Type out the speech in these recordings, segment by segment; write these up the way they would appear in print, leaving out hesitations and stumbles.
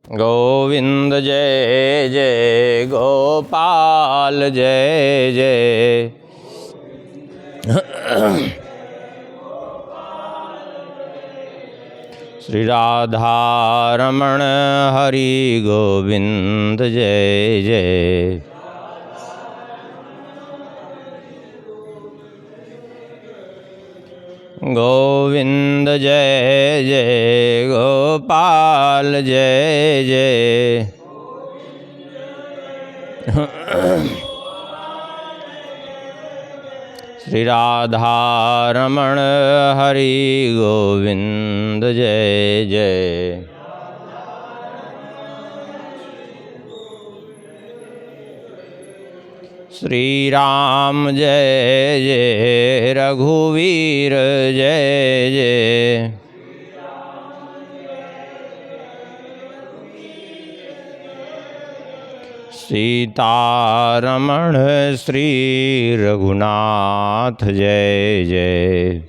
गोविंद जय जय गोपाल जय जय। श्री राधा रमण हरि गोविंद जय जय। गोविंद जय जय गोपाल जय जय। श्री राधा रमण हरि गोविंद जय जय। श्री राम जय जय रघुवीर जय जय। सीतारमण श्री रघुनाथ जय जय।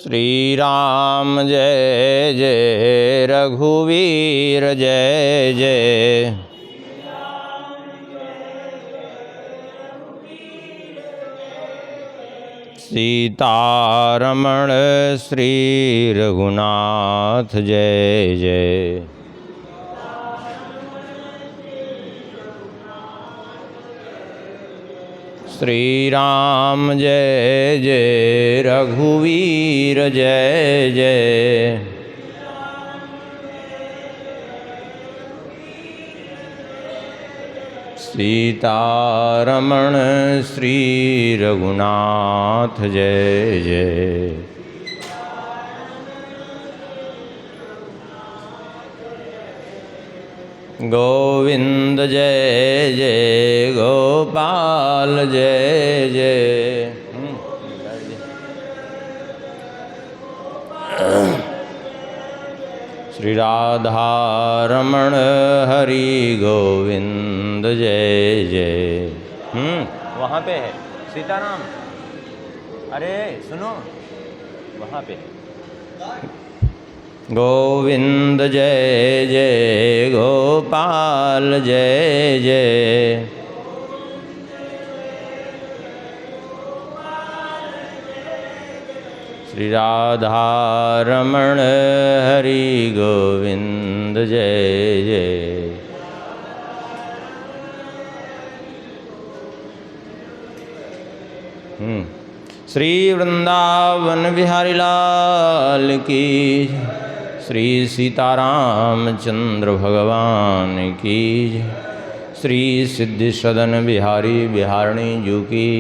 श्री राम जय जय रघुवीर जय जय। सीतारमण श्री रघुनाथ जय जय। श्री राम जय जय रघुवीर जय जय। सीतारमण श्री रघुनाथ जय जय। गोविंद जय जय गोपाल जय जय। श्री राधा रमण हरि गोविंद जय जय। वहाँ पे है सीताराम। अरे सुनो वहाँ पे गोविंद जय जय गोपाल जय जय। श्री राधा रमण हरि गोविंद जय जय। श्री वृंदावन बिहारी लाल की। श्री सीताराम चंद्र भगवान की। श्री सिद्धि सदन बिहारी बिहारणी जू की।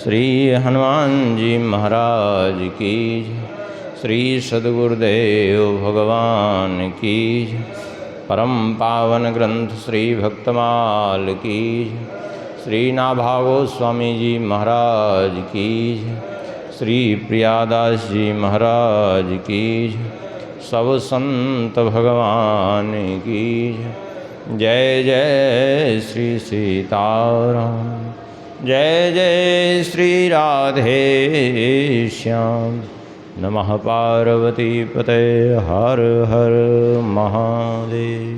श्री हनुमान जी महाराज की। श्री सद्गुरुदेव भगवान की। परम पावन ग्रंथ श्री भक्तमाल की। श्री नाभागो स्वामी जी महाराज की। श्री प्रियादास जी महाराज की। सब संत भगवान की। जय जय श्री सीताराम। जय जय श्री राधे श्याम। नमः पार्वती पते हर हर महादेव।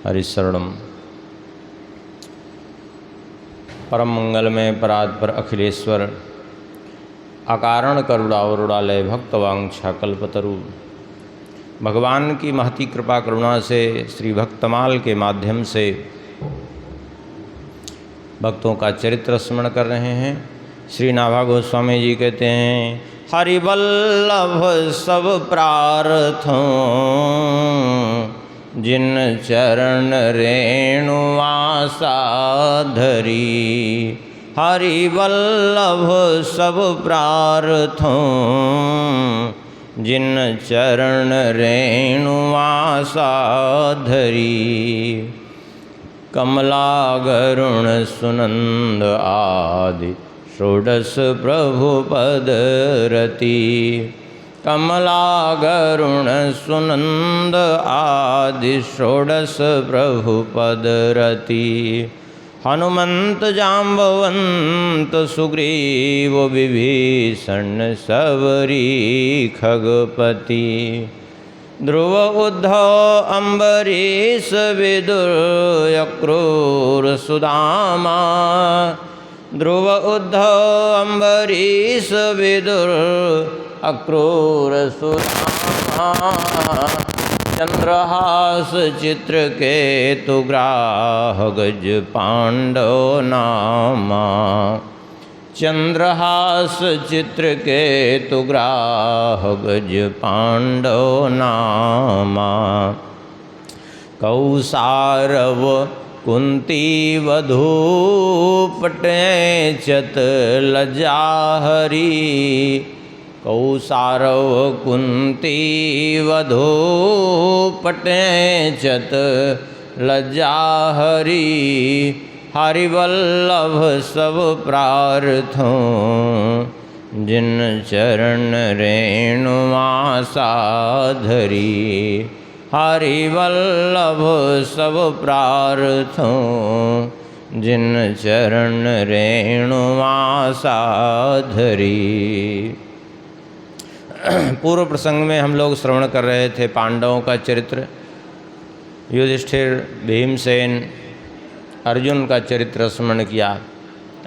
हरिशरणम। परम मंगलमय परात्पर अखिलेश्वर अकारण करुणावरुणालय भक्तवांछा कल्पतरु। भगवान की महती कृपा करुणा से श्री भक्तमाल के माध्यम से भक्तों का चरित्र स्मरण कर रहे हैं। श्री नाभा गोस्वामी जी कहते हैं हरि वल्लभ सब प्रार्थों जिन चरण रेणु आशा धरी। हरि वल्लभ सब प्रार्थों जिन चरण रेणु आशा धरी। कमला गरुण सुनंद आदि षोडश प्रभु पद रति। कमला गरुण सुनंद आदि षोडश प्रभु पद रति। हनुमंत जाम्बवंत सुग्रीव विभीषण सबरी खगपति। ध्रुव उद्धव अम्बरीश विदुर अक्रूर सुदामा। ध्रुव उद्धव अम्बरीश विदुर अक्रूर सुदामा। चंद्रहास चित्रकेतु ग्राह गज पांडव नामा। चंद्रहास चित्रकेतु ग्राह गज पांडव नामा। कौसारव कुंती वधू पटेचत लज्जा हरी। कौसारव कुंती वधू पटेचत लज्जा हरी। हरिवल्लभ सब प्रार्थों जिन चरण रेणुमा साधरी। हरिवल्लभ सब प्रार्थों जिन चरण रेणुमा साधरी। पूर्व प्रसंग में हम लोग श्रवण कर रहे थे पांडवों का चरित्र। युधिष्ठिर, भीमसेन, अर्जुन का चरित्र स्मरण किया।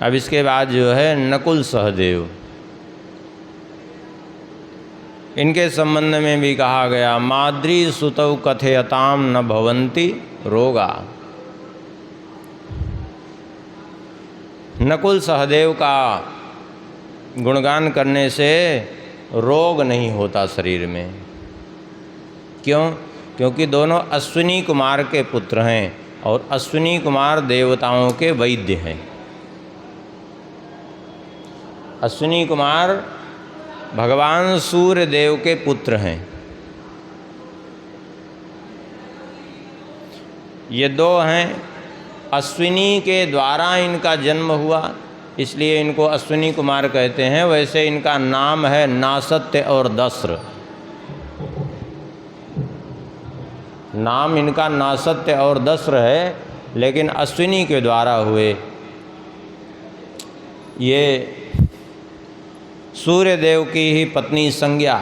अब इसके बाद जो है नकुल सहदेव, इनके संबंध में भी कहा गया। माद्री सुतौ कथयताम न भवन्ति रोगा। नकुल सहदेव का गुणगान करने से रोग नहीं होता शरीर में। क्यों? क्योंकि दोनों अश्विनी कुमार के पुत्र हैं और अश्विनी कुमार देवताओं के वैद्य हैं। अश्विनी कुमार भगवान सूर्य देव के पुत्र हैं। ये दो हैं, अश्विनी के द्वारा इनका जन्म हुआ, इसलिए इनको अश्विनी कुमार कहते हैं। वैसे इनका नाम है नासत्य और दस्र। नाम इनका नासत्य और दस्र है, लेकिन अश्विनी के द्वारा हुए। ये सूर्य देव की ही पत्नी संज्ञा,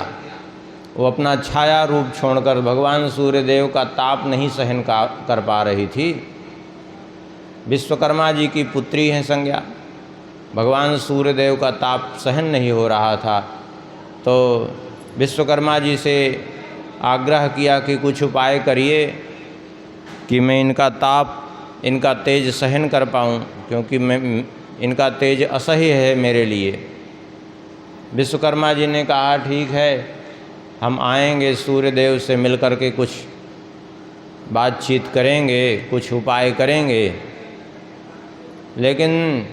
वो अपना छाया रूप छोड़कर भगवान सूर्य देव का ताप नहीं सहन कर पा रही थी। विश्वकर्मा जी की पुत्री हैं संज्ञा। भगवान सूर्य देव का ताप सहन नहीं हो रहा था, तो विश्वकर्मा जी से आग्रह किया कि कुछ उपाय करिए कि मैं इनका ताप, इनका तेज सहन कर पाऊँ, क्योंकि मैं इनका तेज असह्य है मेरे लिए। विश्वकर्मा जी ने कहा ठीक है, हम आएंगे, सूर्य देव से मिलकर के कुछ बातचीत करेंगे, कुछ उपाय करेंगे। लेकिन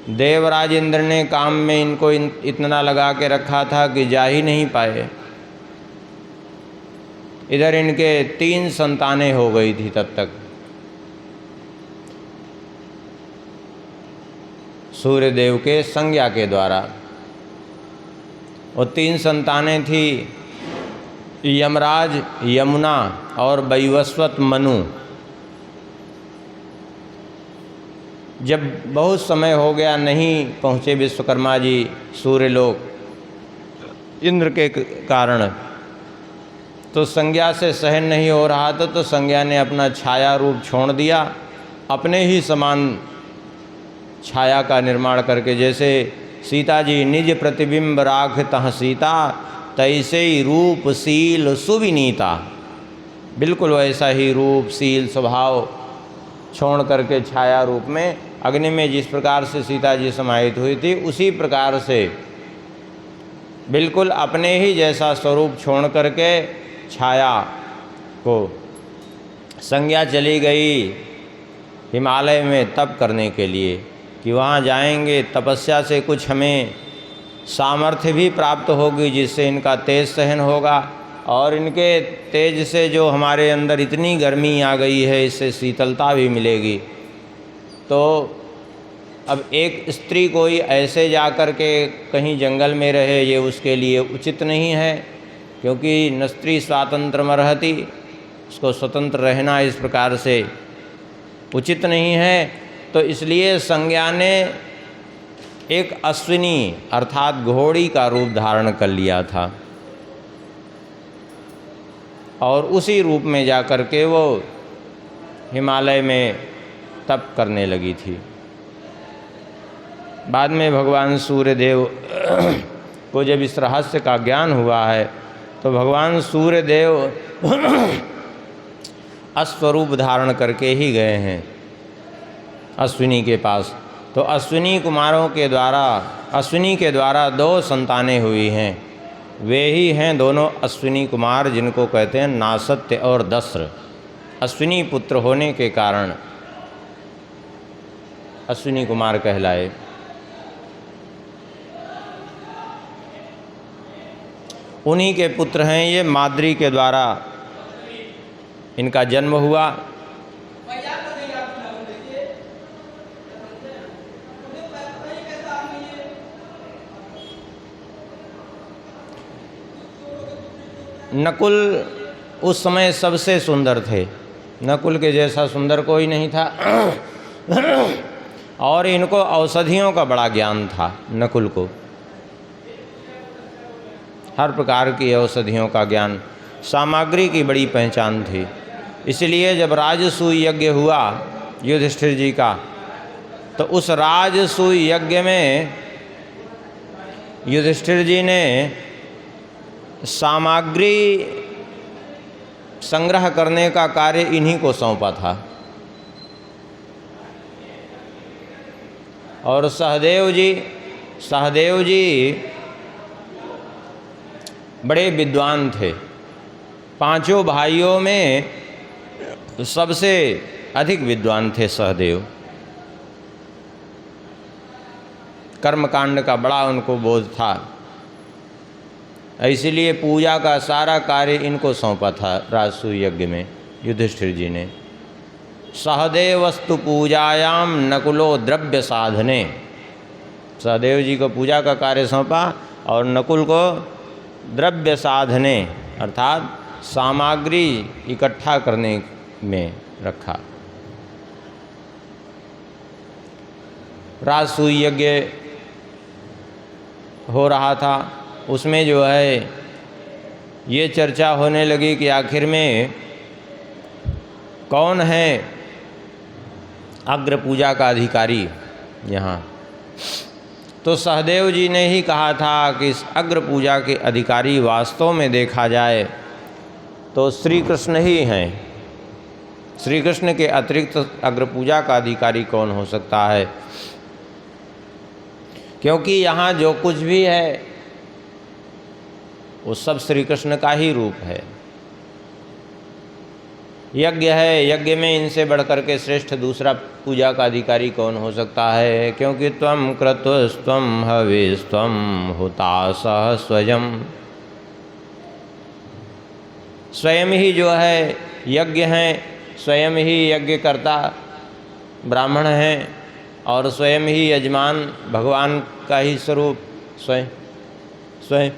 देवराज इंद्र ने काम में इनको इतना लगा के रखा था कि जा ही नहीं पाए। इधर इनके 3 संतानें हो गई थी तब तक। सूर्य देव के संज्ञा के द्वारा वो 3 संतानें थी, यमराज, यमुना और वैवस्वत मनु। जब बहुत समय हो गया नहीं पहुँचे विश्वकर्मा जी सूर्यलोक इंद्र के कारण, तो संज्ञा से सहन नहीं हो रहा था, तो संज्ञा ने अपना छाया रूप छोड़ दिया, अपने ही समान छाया का निर्माण करके। जैसे सीता जी निज प्रतिबिंब राखतः सीता, तैसे ही रूप शील सुविनीता। बिल्कुल वैसा ही रूप, शील, स्वभाव छोड़ करके छाया रूप में अग्नि में जिस प्रकार से सीता जी समाहित हुई थी, उसी प्रकार से बिल्कुल अपने ही जैसा स्वरूप छोड़ करके छाया को संज्ञा चली गई हिमालय में तप करने के लिए, कि वहाँ जाएंगे, तपस्या से कुछ हमें सामर्थ्य भी प्राप्त होगी जिससे इनका तेज सहन होगा, और इनके तेज से जो हमारे अंदर इतनी गर्मी आ गई है, इससे शीतलता भी मिलेगी। तो अब एक स्त्री कोई ऐसे जा कर के कहीं जंगल में रहे, ये उसके लिए उचित नहीं है, क्योंकि न स्त्री स्वातंत्र रहती, उसको स्वतंत्र रहना इस प्रकार से उचित नहीं है। तो इसलिए संज्ञा ने एक अश्विनी अर्थात घोड़ी का रूप धारण कर लिया था और उसी रूप में जाकर के वो हिमालय में तप करने लगी थी। बाद में भगवान सूर्यदेव को जब इस रहस्य का ज्ञान हुआ है तो भगवान सूर्यदेव अश्वरूप धारण करके ही गए हैं अश्विनी के पास। तो अश्विनी कुमारों के द्वारा अश्विनी के द्वारा 2 संतानें हुई हैं। वे ही हैं दोनों अश्विनी कुमार जिनको कहते हैं नासत्य और दस्र। अश्विनी पुत्र होने के कारण अश्विनी कुमार कहलाए। उन्हीं के पुत्र हैं ये। माद्री के द्वारा इनका जन्म हुआ। नकुल उस समय सबसे सुंदर थे। नकुल के जैसा सुंदर कोई नहीं था और इनको औषधियों का बड़ा ज्ञान था। नकुल को हर प्रकार की औषधियों का ज्ञान, सामग्री की बड़ी पहचान थी। इसलिए जब राजसूय यज्ञ हुआ युधिष्ठिर जी का, तो उस राजसूय यज्ञ में युधिष्ठिर जी ने सामग्री संग्रह करने का कार्य इन्हीं को सौंपा था। और सहदेव जी बड़े विद्वान थे। 5 भाइयों में सबसे अधिक विद्वान थे सहदेव। कर्मकांड का बड़ा उनको बोध था, इसीलिए पूजा का सारा कार्य इनको सौंपा था राजसूय यज्ञ में युधिष्ठिर जी ने। सहदेवस्तु पूजायाम नकुलो द्रव्य साधने। सहदेव जी को पूजा का कार्य सौंपा और नकुल को द्रव्य साधने अर्थात सामग्री इकट्ठा करने में रखा। राजसूय यज्ञ हो रहा था, उसमें जो है ये चर्चा होने लगी कि आखिर में कौन है अग्र पूजा का अधिकारी यहाँ। तो सहदेव जी ने ही कहा था कि इस अग्र पूजा के अधिकारी वास्तव में देखा जाए तो श्री कृष्ण ही हैं। श्री कृष्ण के अतिरिक्त अग्र पूजा का अधिकारी कौन हो सकता है, क्योंकि यहाँ जो कुछ भी है वो सब श्री कृष्ण का ही रूप है। यज्ञ है, यज्ञ में इनसे बढ़कर के श्रेष्ठ दूसरा पूजा का अधिकारी कौन हो सकता है, क्योंकि त्वं क्रतुस्त्वं हविस्त्वं हुतासः स्वयं। स्वयं ही जो है यज्ञ हैं, स्वयं ही यज्ञकर्ता ब्राह्मण हैं और स्वयं ही यजमान भगवान का ही स्वरूप स्वयं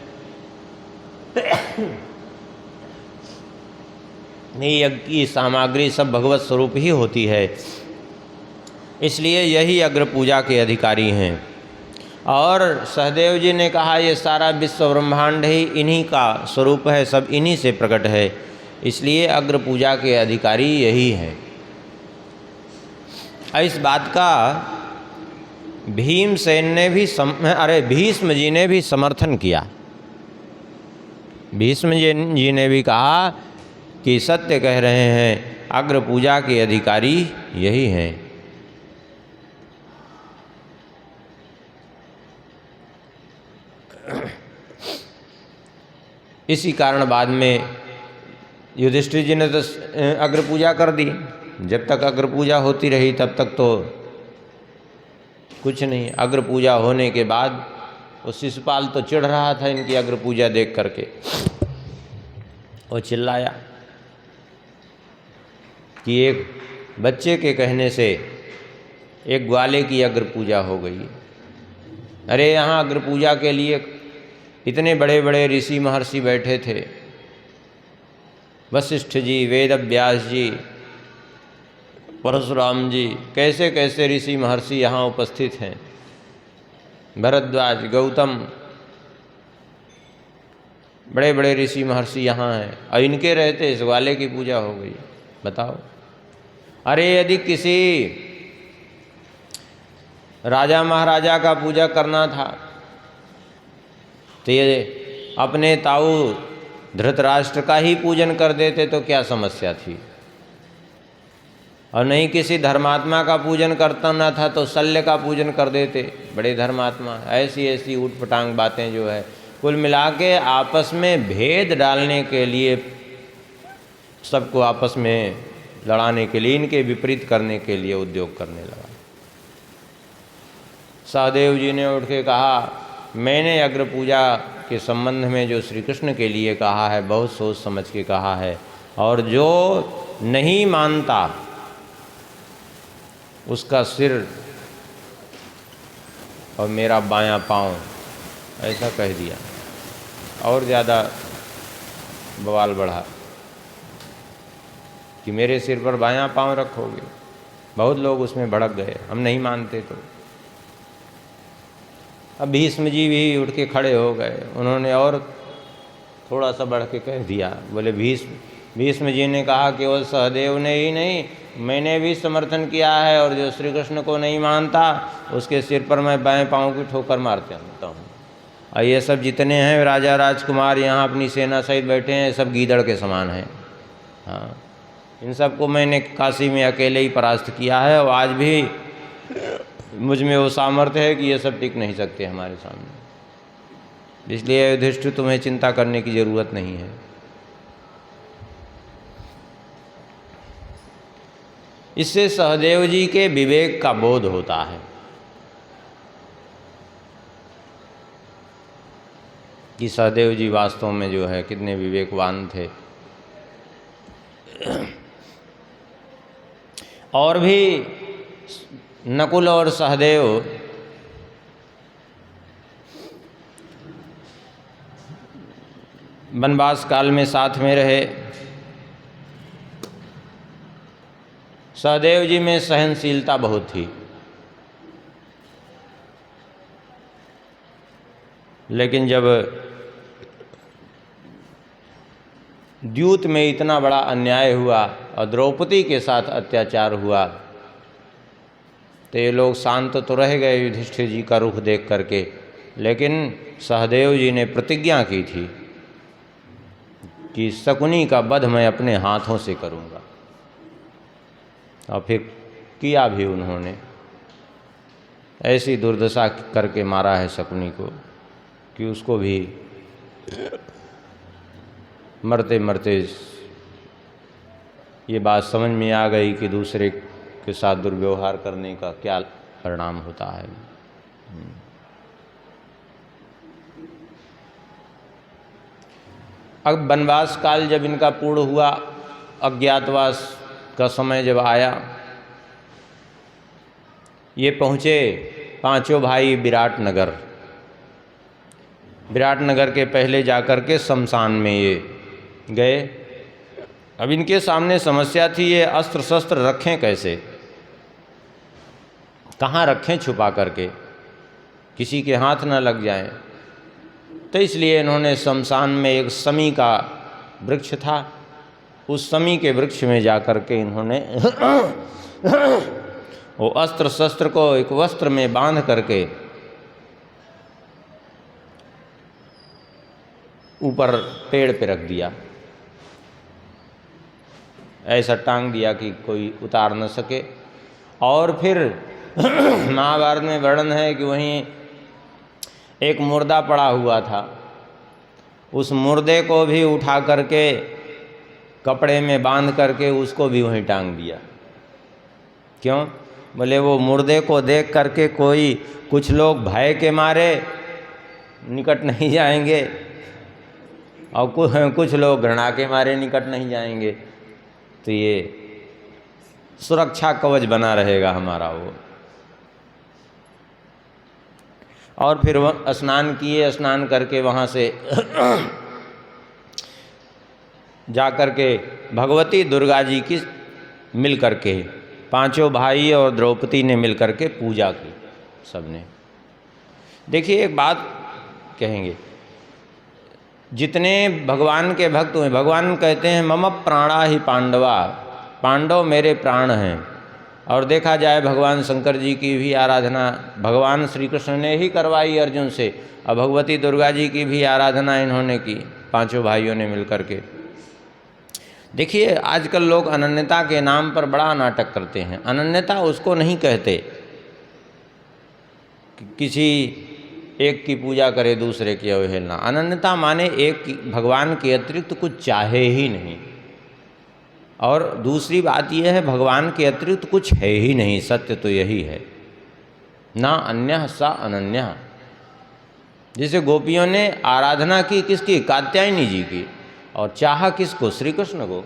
नहीं, यज्ञ की सामग्री सब भगवत स्वरूप ही होती है। इसलिए यही अग्र पूजा के अधिकारी हैं। और सहदेव जी ने कहा ये सारा विश्व ब्रह्मांड ही इन्हीं का स्वरूप है, सब इन्हीं से प्रकट है, इसलिए अग्र पूजा के अधिकारी यही हैं। इस बात का भीमसेन ने भी भीष्म जी ने भी समर्थन किया। भीष्म जी ने भी कहा कि सत्य कह रहे हैं, अग्र पूजा के अधिकारी यही हैं। इसी कारण बाद में युधिष्ठिर जी ने तो अग्र पूजा कर दी। जब तक अग्र पूजा होती रही तब तक तो कुछ नहीं। अग्र पूजा होने के बाद वो शिशुपाल तो चिढ़ रहा था इनकी अग्र पूजा देख करके। वो चिल्लाया कि एक बच्चे के कहने से एक ग्वाले की अग्र पूजा हो गई। अरे यहाँ अग्र पूजा के लिए इतने बड़े बड़े ऋषि महर्षि बैठे थे, वशिष्ठ जी, वेद व्यास जी, परशुराम जी, कैसे कैसे ऋषि महर्षि यहाँ उपस्थित हैं, भरद्वाज, गौतम, बड़े बड़े ऋषि महर्षि यहाँ हैं, और इनके रहते इस वाले की पूजा हो गई। बताओ। अरे यदि किसी राजा महाराजा का पूजा करना था तो ये अपने ताऊ धृतराष्ट्र का ही पूजन कर देते तो क्या समस्या थी। और नहीं किसी धर्मात्मा का पूजन करना था तो शल्य का पूजन कर देते, बड़े धर्मात्मा। ऐसी ऐसी ऊटपटांग बातें जो है, कुल मिला के आपस में भेद डालने के लिए, सबको आपस में लड़ाने के लिए, इनके विपरीत करने के लिए उद्योग करने लगा। सहदेव जी ने उठ के कहा, मैंने अग्र पूजा के संबंध में जो श्री कृष्ण के लिए कहा है बहुत सोच समझ के कहा है, और जो नहीं मानता उसका सिर और मेरा बायां पाँव, ऐसा कह दिया। और ज़्यादा बवाल बढ़ा कि मेरे सिर पर बायां पाँव रखोगे। बहुत लोग उसमें भड़क गए, हम नहीं मानते तो। अब भीष्म जी भी उठ के खड़े हो गए, उन्होंने और थोड़ा सा बढ़ के कह दिया। बोले भीष्म जी ने कहा केवल सहदेव ने ही नहीं, मैंने भी समर्थन किया है, और जो श्री कृष्ण को नहीं मानता उसके सिर पर मैं बाएं पाँव की ठोकर मारता हूँ। और ये सब जितने हैं राजा राजकुमार यहाँ अपनी सेना सहित बैठे हैं, सब गीदड़ के समान हैं। हाँ, इन सबको मैंने काशी में अकेले ही परास्त किया है, और आज भी मुझ में वो सामर्थ्य है कि ये सब टिक नहीं सकते हमारे सामने। इसलिए युधिष्ठिर तुम्हें चिंता करने की ज़रूरत नहीं है। इससे सहदेव जी के विवेक का बोध होता है कि सहदेव जी वास्तव में जो है कितने विवेकवान थे। और भी नकुल और सहदेव वनवास काल में साथ में रहे। सहदेव जी में सहनशीलता बहुत थी, लेकिन जब द्यूत में इतना बड़ा अन्याय हुआ और द्रौपदी के साथ अत्याचार हुआ तो ये लोग शांत तो रह गए युधिष्ठिर जी का रुख देख करके, लेकिन सहदेव जी ने प्रतिज्ञा की थी कि शकुनी का वध मैं अपने हाथों से करूँगा। और फिर किया भी उन्होंने। ऐसी दुर्दशा करके मारा है शकुनी को कि उसको भी मरते मरते ये बात समझ में आ गई कि दूसरे के साथ दुर्व्यवहार करने का क्या परिणाम होता है। अब वनवास काल जब इनका पूर्ण हुआ, अज्ञातवास का समय जब आया, ये पहुँचे पांचों भाई विराटनगर। विराटनगर के पहले जाकर के शमशान में ये गए। अब इनके सामने समस्या थी, ये अस्त्र शस्त्र रखें कैसे, कहाँ रखें छुपा करके, किसी के हाथ न लग जाएं। तो इसलिए इन्होंने शमशान में एक समी का वृक्ष था, उस समी के वृक्ष में जाकर के इन्होंने वो अस्त्र शस्त्र को एक वस्त्र में बांध करके ऊपर पेड़ पे रख दिया, ऐसा टांग दिया कि कोई उतार न सके। और फिर महाभारत में वर्णन है कि वहीं एक मुर्दा पड़ा हुआ था, उस मुर्दे को भी उठा करके कपड़े में बांध करके उसको भी वहीं टांग दिया। क्यों? बोले वो मुर्दे को देख करके कुछ लोग भय के मारे निकट नहीं जाएंगे और कुछ लोग घृणा के मारे निकट नहीं जाएंगे, तो ये सुरक्षा कवच बना रहेगा हमारा वो। और फिर वह स्नान किए, स्नान करके वहाँ से जा कर के भगवती दुर्गा जी की मिल करके पांचों भाई और द्रौपदी ने मिलकर के पूजा की सबने। देखिए एक बात कहेंगे, जितने भगवान के भक्त हुए, भगवान कहते हैं मम प्राणा ही पांडवा, पांडव मेरे प्राण हैं। और देखा जाए भगवान शंकर जी की भी आराधना भगवान श्री कृष्ण ने ही करवाई अर्जुन से, और भगवती दुर्गा जी की भी आराधना इन्होंने की, पांचों भाइयों ने मिलकर के। देखिए आजकल लोग अनन्यता के नाम पर बड़ा नाटक करते हैं। अनन्यता उसको नहीं कहते कि किसी एक की पूजा करे दूसरे की अवहेलना। अनन्यता माने एक भगवान के अतिरिक्त कुछ चाहे ही नहीं, और दूसरी बात यह है भगवान के अतिरिक्त कुछ है ही नहीं। सत्य तो यही है, ना अन्यः सा अनन्यः। जैसे गोपियों ने आराधना की किसकी? कात्यायनी जी की, और चाहा किसको? श्री कृष्ण को।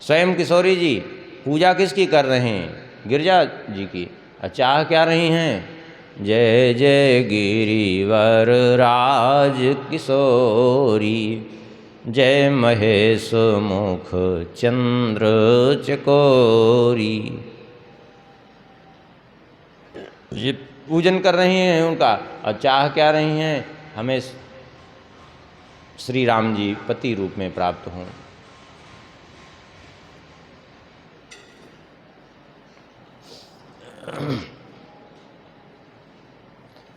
स्वयं किशोरी जी पूजा किसकी कर रहे हैं? गिरिजा जी की। चाह क्या रही हैं? जय जय गिरिवर राज किशोरी, जय महेश मुख चंद्र चकोरी। ये पूजन कर रही हैं उनका, और चाह क्या रही हैं? हमें श्री राम जी पति रूप में प्राप्त हों।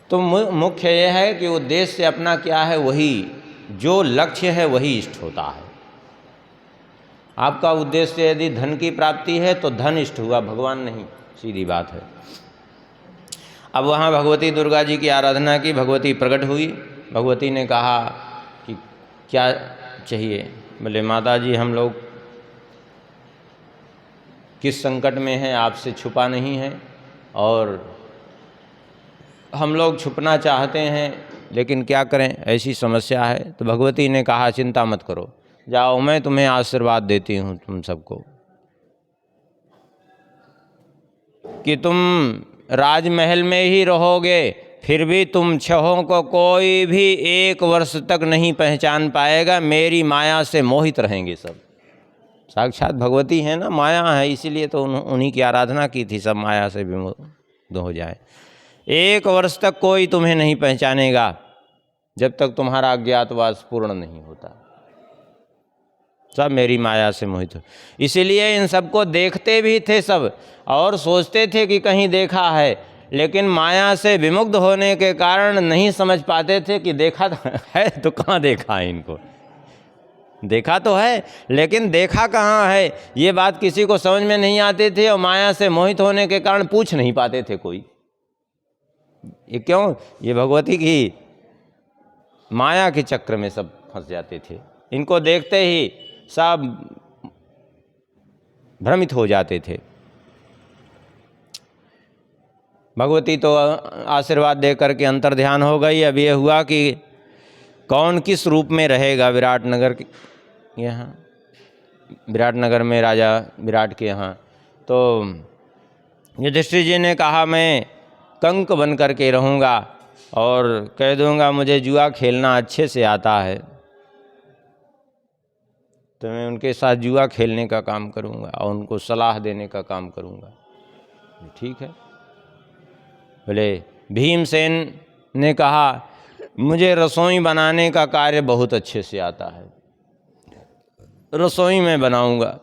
तो मुख्य यह है कि उद्देश्य अपना क्या है, वही जो लक्ष्य है वही इष्ट होता है। आपका उद्देश्य यदि धन की प्राप्ति है तो धन इष्ट हुआ, भगवान नहीं, सीधी बात है। अब वहाँ भगवती दुर्गा जी की आराधना की, भगवती प्रकट हुई। भगवती ने कहा कि क्या चाहिए? बोले माता जी हम लोग किस संकट में हैं, आपसे छुपा नहीं है, और हम लोग छुपना चाहते हैं लेकिन क्या करें, ऐसी समस्या है। तो भगवती ने कहा चिंता मत करो, जाओ मैं तुम्हें आशीर्वाद देती हूँ तुम सबको, कि तुम राजमहल में ही रहोगे, फिर भी तुम छहों को कोई भी 1 वर्ष तक नहीं पहचान पाएगा, मेरी माया से मोहित रहेंगे सब। साक्षात भगवती है ना, माया है, इसीलिए तो उन्हीं की आराधना की थी, सब माया से विमुक्त हो जाए। 1 वर्ष तक कोई तुम्हें नहीं पहचानेगा जब तक तुम्हारा अज्ञातवास पूर्ण नहीं होता, सब मेरी माया से मोहित हो। इसीलिए इन सबको देखते भी थे सब, और सोचते थे कि कहीं देखा है, लेकिन माया से विमुक्त होने के कारण नहीं समझ पाते थे कि देखा है तो कहाँ देखा है इनको। देखा तो है लेकिन देखा कहाँ है, ये बात किसी को समझ में नहीं आती थी, और माया से मोहित होने के कारण पूछ नहीं पाते थे कोई। ये क्यों? ये भगवती की माया के चक्र में सब फंस जाते थे। इनको देखते ही सब भ्रमित हो जाते थे। भगवती तो आशीर्वाद दे करके अंतर्ध्यान हो गई। अब ये हुआ कि कौन किस रूप में रहेगा विराट नगर के यहाँ, विराट नगर में राजा विराट के यहाँ। तो युधिष्ठिर जी ने कहा मैं कंक बन कर के रहूँगा और कह दूँगा मुझे जुआ खेलना अच्छे से आता है, तो मैं उनके साथ जुआ खेलने का काम करूँगा और उनको सलाह देने का काम करूँगा। ठीक है। बोले भीमसेन ने कहा मुझे रसोई बनाने का कार्य बहुत अच्छे से आता है, रसोई में बनाऊंगा,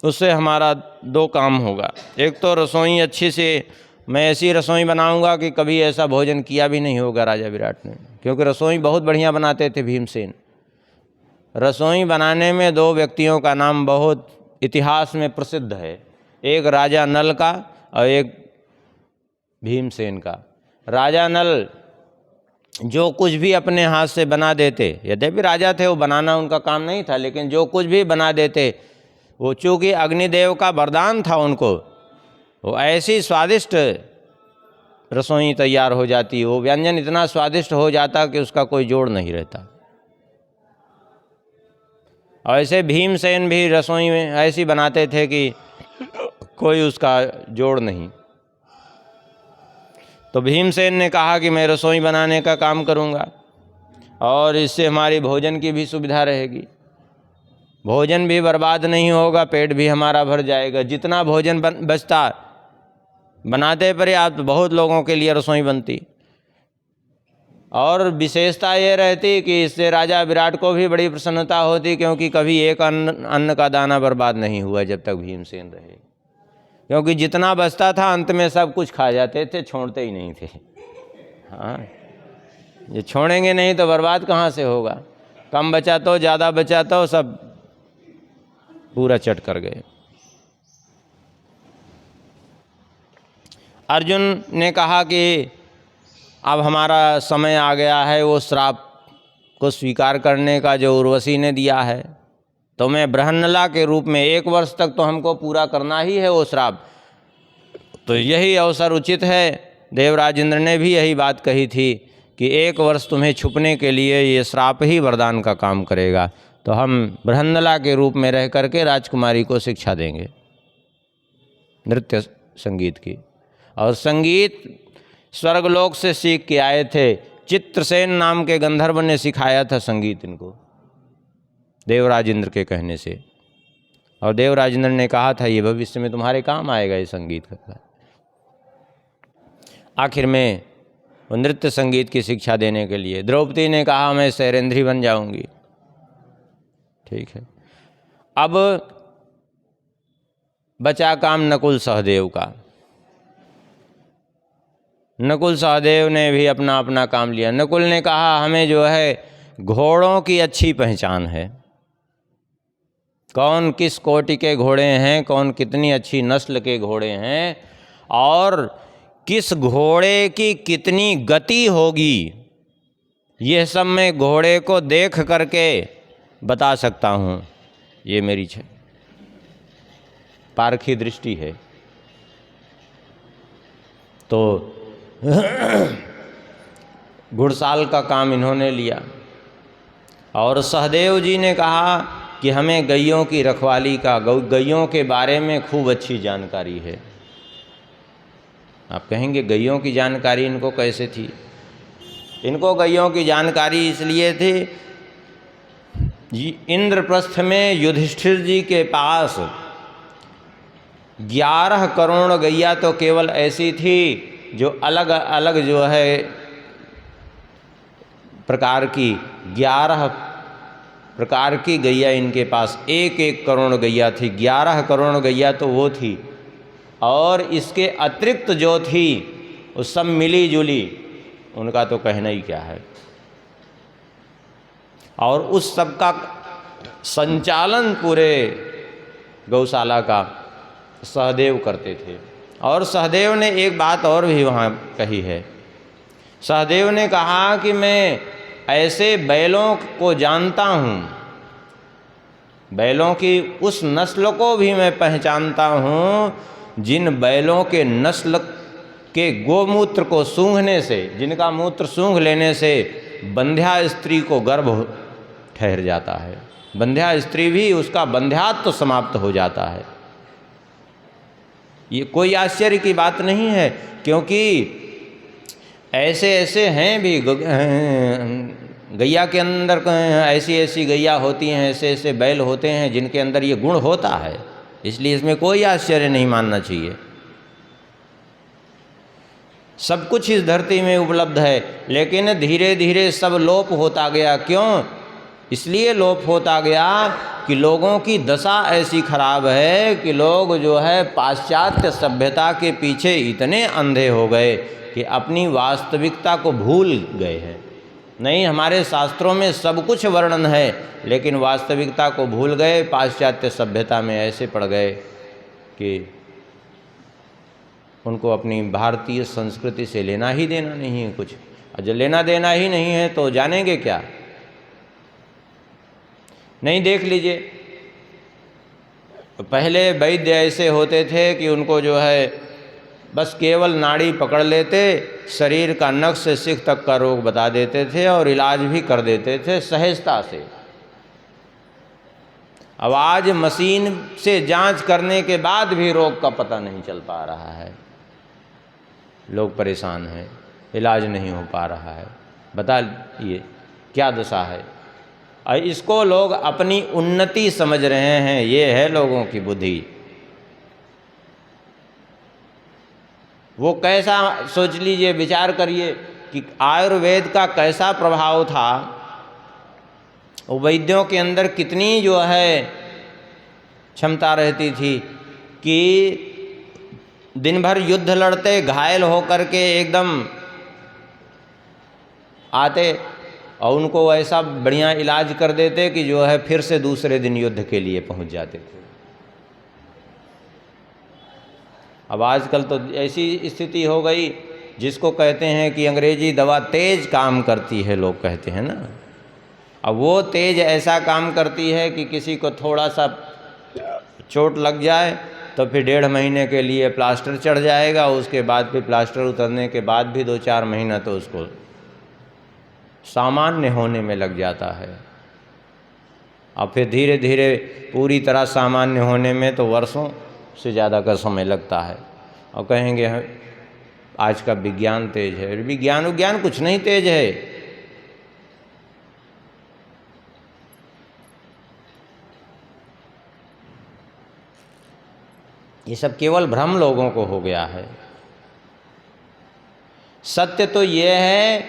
उससे हमारा 2 काम होगा। एक तो रसोई अच्छी से, मैं ऐसी रसोई बनाऊंगा कि कभी ऐसा भोजन किया भी नहीं होगा राजा विराट ने, क्योंकि रसोई बहुत बढ़िया बनाते थे भीमसेन। रसोई बनाने में 2 व्यक्तियों का नाम बहुत इतिहास में प्रसिद्ध है, एक राजा नल का और एक भीमसेन का। राजा नल जो कुछ भी अपने हाथ से बना देते, यद्यपि राजा थे वो बनाना उनका काम नहीं था, लेकिन जो कुछ भी बना देते वो चूँकि अग्निदेव का वरदान था उनको, वो ऐसी स्वादिष्ट रसोई तैयार हो जाती, वो व्यंजन इतना स्वादिष्ट हो जाता कि उसका कोई जोड़ नहीं रहता। और ऐसे भीमसेन भी रसोई में ऐसी बनाते थे कि कोई उसका जोड़ नहीं। तो भीमसेन ने कहा कि मैं रसोई बनाने का काम करूंगा और इससे हमारी भोजन की भी सुविधा रहेगी। भोजन भी बर्बाद नहीं होगा, पेट भी हमारा भर जाएगा। जितना भोजन बचता, बनाते पर्याप्त, बहुत लोगों के लिए रसोई बनती। और विशेषता ये रहती कि इससे राजा विराट को भी बड़ी प्रसन्नता होती, क्योंकि कभी एक अन्न का दाना बर्बाद नहीं हुआ जब तक भीमसेन रहे। क्योंकि जितना बचता था अंत में सब कुछ खा जाते थे, छोड़ते ही नहीं थे। हाँ, ये छोड़ेंगे नहीं तो बर्बाद कहाँ से होगा। कम बचा तो, ज़्यादा बचा तो, सब पूरा चट कर गए। अर्जुन ने कहा कि अब हमारा समय आ गया है वो श्राप को स्वीकार करने का जो उर्वशी ने दिया है। तो मैं बृहन्नला के रूप में 1 वर्ष तक तो हमको पूरा करना ही है वो श्राप। तो यही अवसर उचित है। देवराज इंद्र ने भी यही बात कही थी कि 1 वर्ष तुम्हें छुपने के लिए ये श्राप ही वरदान का काम करेगा। तो हम बृहन्नला के रूप में रह करके राजकुमारी को शिक्षा देंगे नृत्य संगीत की। और संगीत स्वर्गलोक से सीख के आए थे। चित्रसेन नाम के गंधर्व ने सिखाया था संगीत इनको, देवराज इंद्र के कहने से। और देवराज इंद्र ने कहा था ये भविष्य में तुम्हारे काम आएगा ये संगीत का। आखिर में वो नृत्य संगीत की शिक्षा देने के लिए द्रौपदी ने कहा मैं शैरेंद्री बन जाऊंगी। ठीक है, अब बचा काम नकुल सहदेव का। नकुल सहदेव ने भी अपना अपना काम लिया। नकुल ने कहा हमें जो है घोड़ों की अच्छी पहचान है, कौन किस कोटि के घोड़े हैं, कौन कितनी अच्छी नस्ल के घोड़े हैं, और किस घोड़े की कितनी गति होगी, यह सब मैं घोड़े को देख करके बता सकता हूँ। ये मेरी पारखी दृष्टि है। तो घुड़साल का काम इन्होंने लिया। और सहदेव जी ने कहा कि हमें गैयों की रखवाली का, गैयों के बारे में खूब अच्छी जानकारी है। आप कहेंगे गैयों की जानकारी इनको कैसे थी? इनको गैयों की जानकारी इसलिए थी, इंद्रप्रस्थ में युधिष्ठिर जी के पास 11 करोड़ गैया तो केवल ऐसी थी जो अलग अलग जो है प्रकार की 11 प्रकार की गैया इनके पास 1-1 करोड़ गैया थी। 11 करोड़ गैया तो वो थी, और इसके अतिरिक्त जो थी वो सब मिली जुली, उनका तो कहना ही क्या है। और उस सब का संचालन पूरे गौशाला का सहदेव करते थे। और सहदेव ने एक बात और भी वहाँ कही है। सहदेव ने कहा कि मैं ऐसे बैलों को जानता हूँ, बैलों की उस नस्ल को भी मैं पहचानता हूँ जिन बैलों के नस्ल के गोमूत्र को सूंघने से, जिनका मूत्र सूंघ लेने से बंध्या स्त्री को गर्भ ठहर जाता है, बंध्या स्त्री भी उसका बंध्यात्व समाप्त हो जाता है। ये कोई आश्चर्य की बात नहीं है, क्योंकि ऐसे ऐसे हैं भी गैया के अंदर, ऐसी ऐसी गैया होती हैं, ऐसे ऐसे बैल होते हैं जिनके अंदर ये गुण होता है। इसलिए इसमें कोई आश्चर्य नहीं मानना चाहिए। सब कुछ इस धरती में उपलब्ध है, लेकिन धीरे धीरे सब लोप होता गया। क्यों? इसलिए लोप होता गया कि लोगों की दशा ऐसी खराब है कि लोग जो है पाश्चात्य सभ्यता के पीछे इतने अंधे हो गए कि अपनी वास्तविकता को भूल गए हैं। नहीं, हमारे शास्त्रों में सब कुछ वर्णन है, लेकिन वास्तविकता को भूल गए, पाश्चात्य सभ्यता में ऐसे पड़ गए कि उनको अपनी भारतीय संस्कृति से लेना ही देना नहीं है कुछ। और जब लेना देना ही नहीं है तो जानेंगे क्या? नहीं, देख लीजिए, पहले वैद्य ऐसे होते थे कि उनको जो है बस केवल नाड़ी पकड़ लेते, शरीर का नख से सिख तक का रोग बता देते थे और इलाज भी कर देते थे सहजता से। अब आज मशीन से जांच करने के बाद भी रोग का पता नहीं चल पा रहा है, लोग परेशान हैं, इलाज नहीं हो पा रहा है। बताइए क्या दशा है। और इसको लोग अपनी उन्नति समझ रहे हैं। ये है लोगों की बुद्धि। वो कैसा, सोच लीजिए, विचार करिए कि आयुर्वेद का कैसा प्रभाव था, वैद्यों के अंदर कितनी जो है क्षमता रहती थी कि दिन भर युद्ध लड़ते, घायल होकर के एकदम आते और उनको ऐसा बढ़िया इलाज कर देते कि जो है फिर से दूसरे दिन युद्ध के लिए पहुंच जाते थे। अब आजकल तो ऐसी स्थिति हो गई जिसको कहते हैं कि अंग्रेजी दवा तेज काम करती है, लोग कहते हैं ना। अब वो तेज ऐसा काम करती है कि किसी को थोड़ा सा चोट लग जाए तो फिर 1.5 महीने के लिए प्लास्टर चढ़ जाएगा, उसके बाद फिर प्लास्टर उतरने के बाद भी 2-4 महीना तो उसको सामान्य होने में लग जाता है। अब फिर धीरे धीरे पूरी तरह सामान्य होने में तो वर्षों से ज़्यादा का समय लगता है। और कहेंगे आज का विज्ञान तेज है। विज्ञान कुछ नहीं तेज है। ये सब केवल भ्रम लोगों को हो गया है। सत्य तो ये है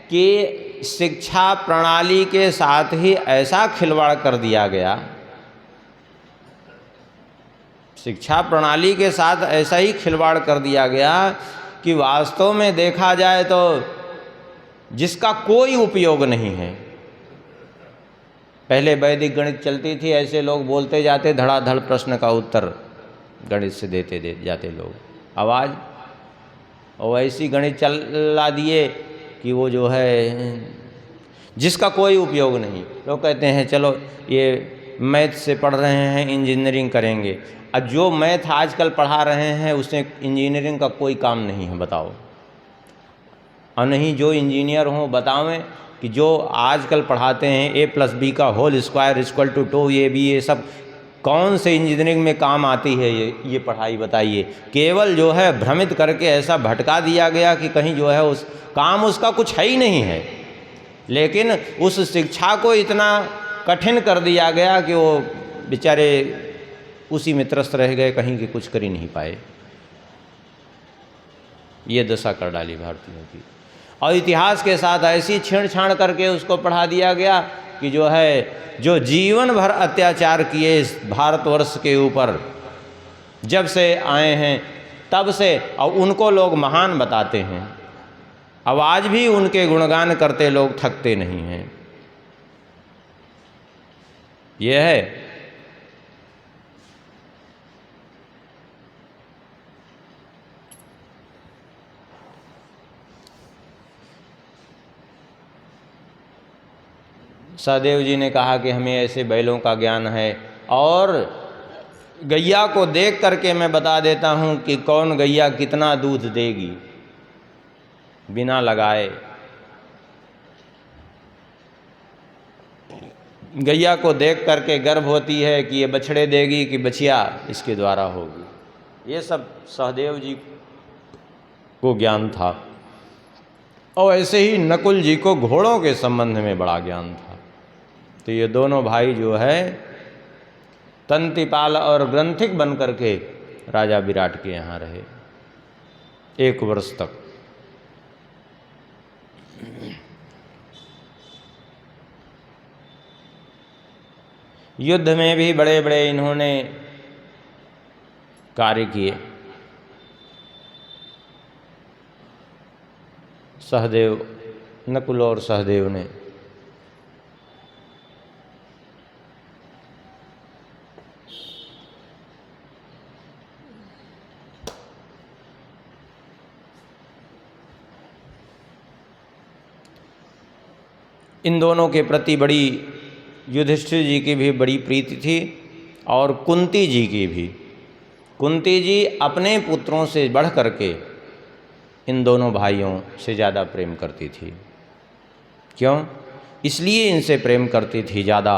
कि शिक्षा प्रणाली के साथ ही ऐसा खिलवाड़ कर दिया गया, शिक्षा प्रणाली के साथ ऐसा ही खिलवाड़ कर दिया गया कि वास्तव में देखा जाए तो जिसका कोई उपयोग नहीं है। पहले वैदिक गणित चलती थी, ऐसे लोग बोलते जाते, धड़ाधड़ प्रश्न का उत्तर गणित से देते जाते लोग। आवाज़ और ऐसी गणित चला दिए कि वो जो है जिसका कोई उपयोग नहीं। लोग कहते हैं चलो ये मैथ से पढ़ रहे हैं, इंजीनियरिंग करेंगे। अब जो मैथ आजकल पढ़ा रहे हैं उसमें इंजीनियरिंग का कोई काम नहीं है, बताओ। और नहीं जो इंजीनियर हों बतावें कि जो आजकल पढ़ाते हैं a+b का होल स्क्वायर = 2 ये सब कौन से इंजीनियरिंग में काम आती है ये पढ़ाई, बताइए। केवल जो है भ्रमित करके ऐसा भटका दिया गया कि कहीं जो है उस काम उसका कुछ है ही नहीं है। लेकिन उस शिक्षा को इतना कठिन कर दिया गया कि वो बेचारे उसी में त्रस्त रह गए, कहीं के कुछ कर ही नहीं पाए। ये दशा कर डाली भारतीयों की। और इतिहास के साथ ऐसी छेड़छाड़ करके उसको पढ़ा दिया गया कि जो है जो जीवन भर अत्याचार किए इस भारतवर्ष के ऊपर जब से आए हैं तब से, और उनको लोग महान बताते हैं। अब आज भी उनके गुणगान करते लोग थकते नहीं हैं। यह है सहदेव जी ने कहा कि हमें ऐसे बैलों का ज्ञान है। और गैया को देख करके मैं बता देता हूँ कि कौन गैया कितना दूध देगी बिना लगाए। गैया को देख करके गर्भ होती है कि ये बछड़े देगी कि बछिया इसके द्वारा होगी। ये सब सहदेव जी को ज्ञान था। और ऐसे ही नकुल जी को घोड़ों के संबंध में बड़ा ज्ञान था। तो ये दोनों भाई जो है तंतिपाल और ग्रंथिक बन करके राजा विराट के यहाँ रहे 1 वर्ष तक। युद्ध में भी बड़े बड़े इन्होंने कार्य किए। सहदेव, नकुल और सहदेव ने। इन दोनों के प्रति बड़ी युधिष्ठिर जी की भी बड़ी प्रीति थी और कुंती जी की भी। कुंती जी अपने पुत्रों से बढ़ करके इन दोनों भाइयों से ज़्यादा प्रेम करती थी। क्यों? इसलिए इनसे प्रेम करती थी ज़्यादा।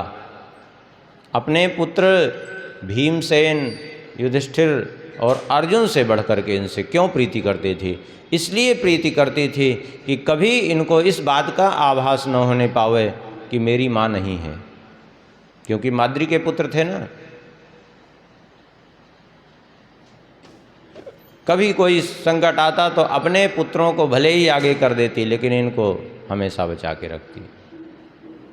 अपने पुत्र भीमसेन, युधिष्ठिर और अर्जुन से बढ़ करके इनसे क्यों प्रीति करती थी? इसलिए प्रीति करती थी कि कभी इनको इस बात का आभास न होने पावे कि मेरी माँ नहीं है, क्योंकि माद्री के पुत्र थे ना। कभी कोई संकट आता तो अपने पुत्रों को भले ही आगे कर देती, लेकिन इनको हमेशा बचा के रखती।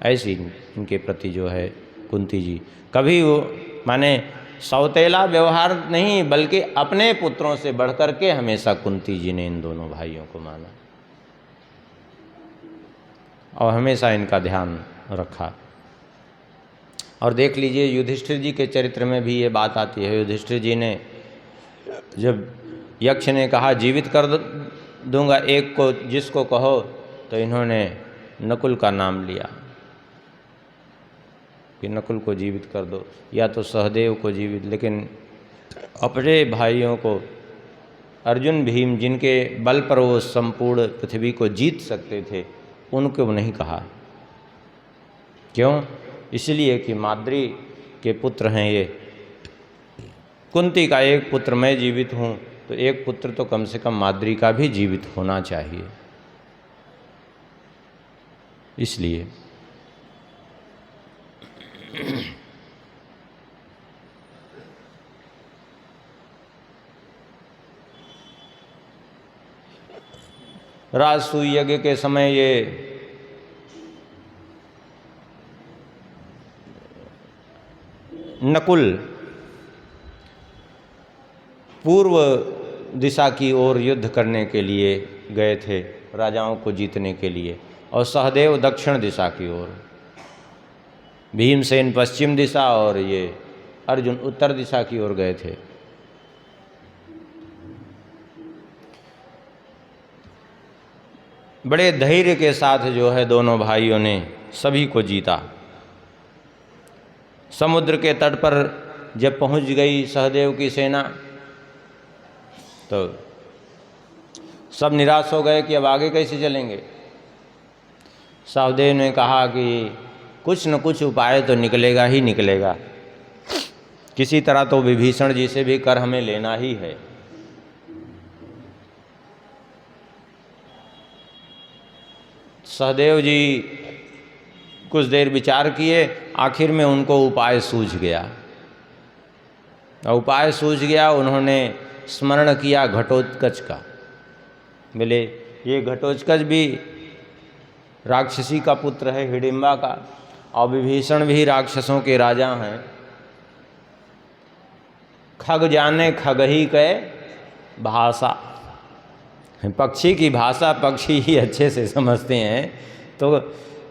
ऐसी इनके प्रति जो है कुंती जी, कभी वो माने सौतेला व्यवहार नहीं, बल्कि अपने पुत्रों से बढ़कर के हमेशा कुंती जी ने इन दोनों भाइयों को माना और हमेशा इनका ध्यान रखा। और देख लीजिए युधिष्ठिर जी के चरित्र में भी ये बात आती है। युधिष्ठिर जी ने जब यक्ष ने कहा जीवित कर दूंगा एक को, जिसको कहो, तो इन्होंने नकुल का नाम लिया कि नकुल को जीवित कर दो या तो सहदेव को जीवित, लेकिन अपने भाइयों को अर्जुन भीम जिनके बल पर वो संपूर्ण पृथ्वी को जीत सकते थे, उनको नहीं कहा। क्यों? इसलिए कि माद्री के पुत्र हैं ये। कुंती का एक पुत्र मैं जीवित हूँ, तो एक पुत्र तो कम से कम माद्री का भी जीवित होना चाहिए। इसलिए राजसूय यज्ञ के समय ये नकुल पूर्व दिशा की ओर युद्ध करने के लिए गए थे, राजाओं को जीतने के लिए, और सहदेव दक्षिण दिशा की ओर, भीमसेन पश्चिम दिशा और ये अर्जुन उत्तर दिशा की ओर गए थे। बड़े धैर्य के साथ जो है दोनों भाइयों ने सभी को जीता। समुद्र के तट पर जब पहुंच गई सहदेव की सेना, तो सब निराश हो गए कि अब आगे कैसे चलेंगे। सहदेव ने कहा कि कुछ न कुछ उपाय तो निकलेगा ही निकलेगा, किसी तरह तो विभीषण जी से भी कर हमें लेना ही है। सहदेव जी कुछ देर विचार किए, आखिर में उनको उपाय सूझ गया। उपाय सूझ गया, उन्होंने स्मरण किया घटोत्कच का। बोले ये घटोत्कच भी राक्षसी का पुत्र है, हिडिंबा का, और विभीषण भी राक्षसों के राजा हैं। खग जाने खगही के भाषा, पक्षी की भाषा पक्षी ही अच्छे से समझते हैं, तो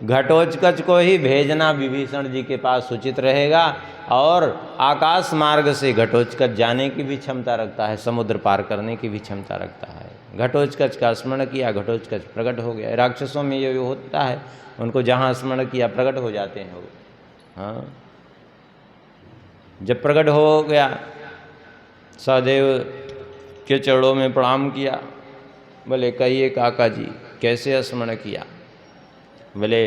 घटोत्कच को ही भेजना विभीषण जी के पास उचित रहेगा। और आकाश मार्ग से घटोत्कच जाने की भी क्षमता रखता है, समुद्र पार करने की भी क्षमता रखता है। घटोत्कच का स्मरण किया, घटोत्कच प्रकट हो गया। राक्षसों में ये होता है, उनको जहाँ स्मरण किया प्रकट हो जाते हैं वो। हाँ, जब प्रकट हो गया, सहदेव के चरणों में प्रणाम किया। बोले कहिए काका जी कैसे स्मरण किया। बोले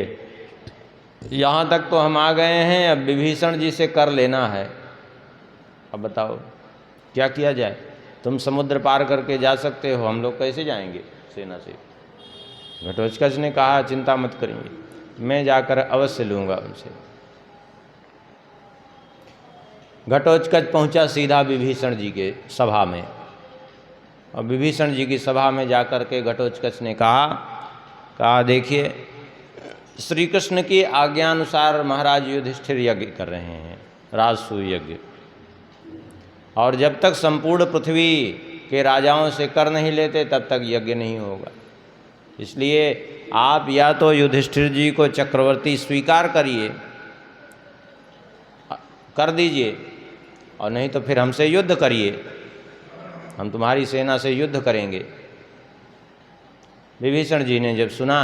यहाँ तक तो हम आ गए हैं, अब विभीषण जी से कर लेना है। अब बताओ क्या किया जाए। तुम समुद्र पार करके जा सकते हो, हम लोग कैसे जाएंगे सेना से। घटोत्कच ने कहा चिंता मत करेंगे, मैं जाकर अवश्य लूँगा उनसे। घटोत्कच पहुँचा सीधा विभीषण जी के सभा में, और विभीषण जी की सभा में जाकर के घटोत्कच ने कहा देखिए, श्री कृष्ण की आज्ञानुसार महाराज युधिष्ठिर यज्ञ कर रहे हैं, राजसूय यज्ञ, और जब तक संपूर्ण पृथ्वी के राजाओं से कर नहीं लेते तब तक यज्ञ नहीं होगा। इसलिए आप या तो युधिष्ठिर जी को चक्रवर्ती स्वीकार करिए, कर दीजिए, और नहीं तो फिर हमसे युद्ध करिए, हम तुम्हारी सेना से युद्ध करेंगे। विभीषण जी ने जब सुना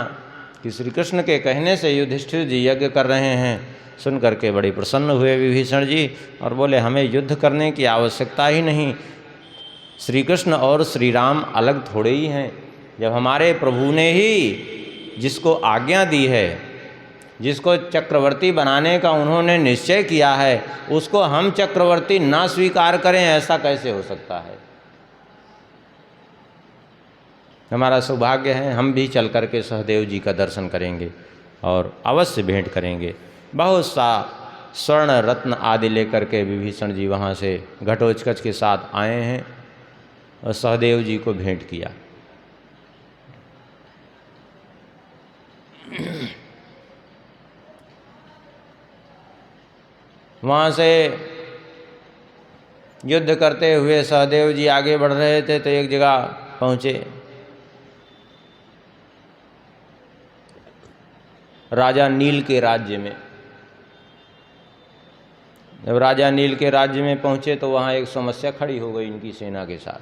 कि श्री कृष्ण के कहने से युधिष्ठिर जी यज्ञ कर रहे हैं, सुन करके बड़े प्रसन्न हुए विभीषण जी, और बोले हमें युद्ध करने की आवश्यकता ही नहीं। श्री कृष्ण और श्री राम अलग थोड़े ही हैं। जब हमारे प्रभु ने ही जिसको आज्ञा दी है, जिसको चक्रवर्ती बनाने का उन्होंने निश्चय किया है, उसको हम चक्रवर्ती ना स्वीकार करें, ऐसा कैसे हो सकता है। हमारा सौभाग्य है, हम भी चल करके सहदेव जी का दर्शन करेंगे। और अवश्य भेंट करेंगे। बहुत सा स्वर्ण रत्न आदि लेकर के विभीषण जी वहाँ से घटोत्कच के साथ आए हैं और सहदेव जी को भेंट किया। वहाँ से युद्ध करते हुए सहदेव जी आगे बढ़ रहे थे तो एक जगह पहुँचे। राजा नील के राज्य में। जब राजा नील के राज्य में पहुँचे तो वहाँ एक समस्या खड़ी हो गई इनकी सेना के साथ।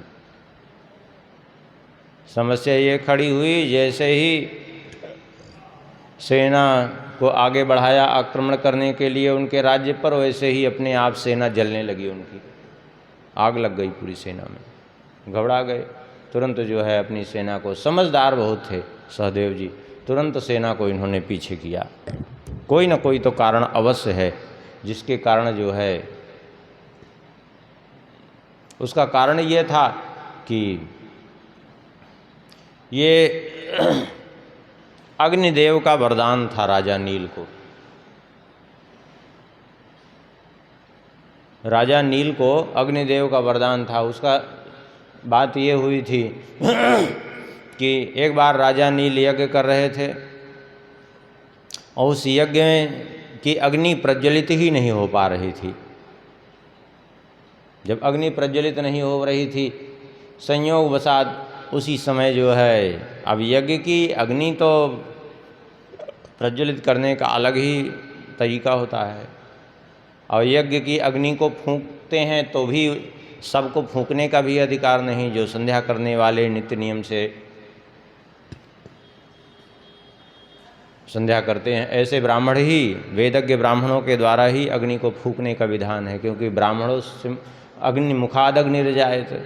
समस्या ये खड़ी हुई, जैसे ही सेना को आगे बढ़ाया आक्रमण करने के लिए उनके राज्य पर, वैसे ही अपने आप सेना जलने लगी, उनकी आग लग गई पूरी सेना में। घबरा गए, तुरंत जो है अपनी सेना को, समझदार बहुत थे सहदेव जी, तुरंत सेना को इन्होंने पीछे किया। कोई ना कोई तो कारण अवश्य है जिसके कारण जो है, उसका कारण ये था कि ये अग्निदेव का वरदान था राजा नील को। राजा नील को अग्निदेव का वरदान था। उसका बात ये हुई थी कि एक बार राजा नील यज्ञ कर रहे थे और उस यज्ञ में की अग्नि प्रज्वलित ही नहीं हो पा रही थी। जब अग्नि प्रज्वलित नहीं हो रही थी, संयोगवशात उसी समय जो है, अब यज्ञ की अग्नि तो प्रज्वलित करने का अलग ही तरीका होता है, और यज्ञ की अग्नि को फूंकते हैं तो भी सबको फूंकने का भी अधिकार नहीं। जो संध्या करने वाले नित्य नियम से संध्या करते हैं, ऐसे ब्राह्मण ही, वेदज्ञ ब्राह्मणों के द्वारा ही अग्नि को फूंकने का विधान है, क्योंकि ब्राह्मणों से अग्नि मुखाद अग्निर्जायते,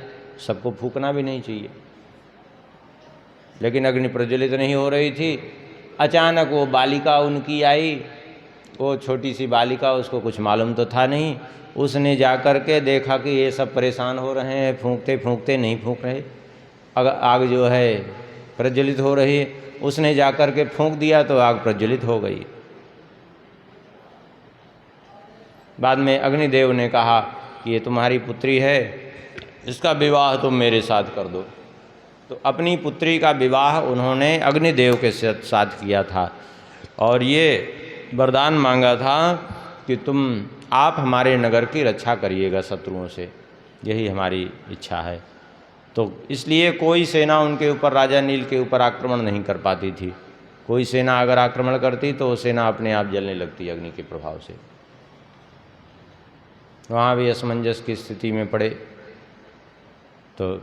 सबको फूंकना भी नहीं चाहिए। लेकिन अग्नि प्रज्वलित नहीं हो रही थी। अचानक वो बालिका उनकी आई, वो छोटी सी बालिका, उसको कुछ मालूम तो था नहीं। उसने जाकर के देखा कि ये सब परेशान हो रहे हैं, फूंकते फूंकते नहीं फूंक रहे, आग जो है प्रज्वलित हो रही है। उसने जाकर के फूंक दिया तो आग प्रज्वलित हो गई। बाद में अग्निदेव ने कहा कि ये तुम्हारी पुत्री है, इसका विवाह तुम मेरे साथ कर दो। तो अपनी पुत्री का विवाह उन्होंने अग्निदेव के साथ किया था और ये वरदान मांगा था कि आप हमारे नगर की रक्षा करिएगा शत्रुओं से, यही हमारी इच्छा है। तो इसलिए कोई सेना उनके ऊपर, राजा नील के ऊपर आक्रमण नहीं कर पाती थी। कोई सेना अगर आक्रमण करती तो वो सेना अपने आप जलने लगती अग्नि के प्रभाव से। वहाँ भी असमंजस की स्थिति में पड़े। तो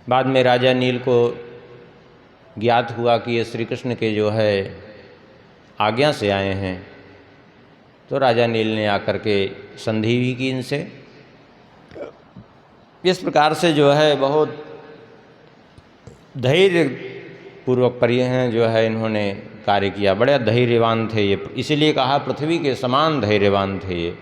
बाद में राजा नील को ज्ञात हुआ कि ये श्री कृष्ण के जो है आज्ञा से आए हैं। तो राजा नील ने आकर के संधि भी की इनसे। इस प्रकार से जो है बहुत धैर्य पूर्वक जो है इन्होंने कार्य किया। बड़े धैर्यवान थे ये, इसीलिए कहा पृथ्वी के समान धैर्यवान थे ये।